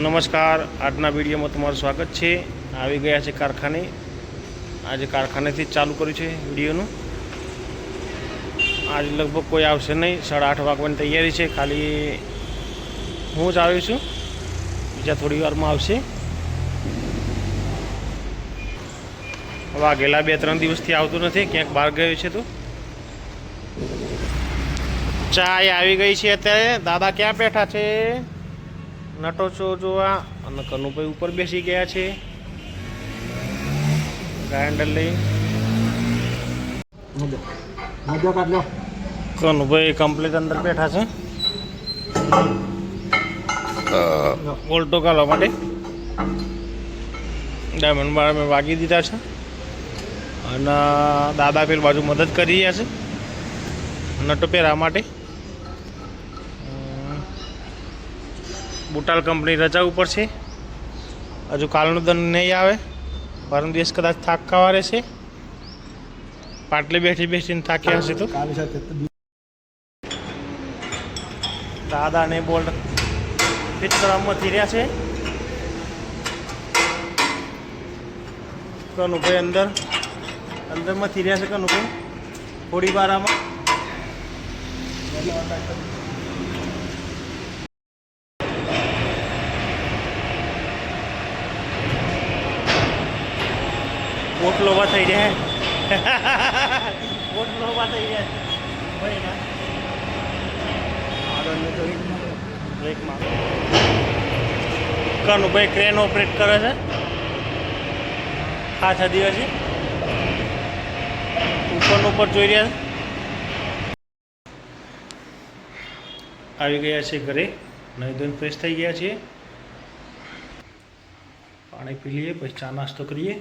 નમસ્કાર, આજના વિડીયોમાં તમારું સ્વાગત છે। આવી ગયા છે કારખાને। આજે કારખાનેથી જ ચાલુ કર્યું છે વિડીયોનું। આજ લગભગ કોઈ આવશે નહીં। 8:30 વાગવાની તૈયારી છે। ખાલી હું જ આવ્યો છું, બીજા થોડી વારમાં આવશે। વાઘેલા 2-3 દિવસથી આવતું નથી, ક્યાંક બહાર ગયો છે। તો ચાય આવી ગઈ છે અત્યારે। દાદા ક્યાં બેઠા છે? નટો છો જોવા। અને કનુભાઈ ઉપર બેસી ગયા છે ગ્રાઇન્ડર લઈ। કનુભાઈ કમ્પ્લીટ અંદર બેઠા છે બોલ્ટો કાઢવા માટે। ડાયમંડ બાર મેં વાગી દીધા છે અને દાદા પેલી બાજુ મદદ કરી રહ્યા છે નટો પહેરવા માટે। બુટાલ કંપની રજા ઉપર છે। હજુ કાલનો દંડ નહીં આવે, પરમ દિવસ કદાચ થાક ખાવા રહેશે। પાટલે બેઠી બેસીને થાક્યા હશે તો દાદાને બોલ્ટ ફિટ કરવામાં રહ્યા છે। કનુભાઈ અંદરમાં રહ્યા છે। કનુભાઈ થોડી વાર આમાં બોટ લોભા થઈ જાય। બોટ લોભા થઈ જાય ભાઈ ના બ્રેકમાં। કનુભાઈ ક્રેન ઓપરેટ કરે છે પાછા દિવસે ઉપર જોઈ રહ્યા છે। આવી ગયા છે ઘરે, નહીં ધોઈને ફ્રેશ થઈ ગયા છીએ। પાણી પી લઈએ, પછી ચા નાસ્તો કરીએ।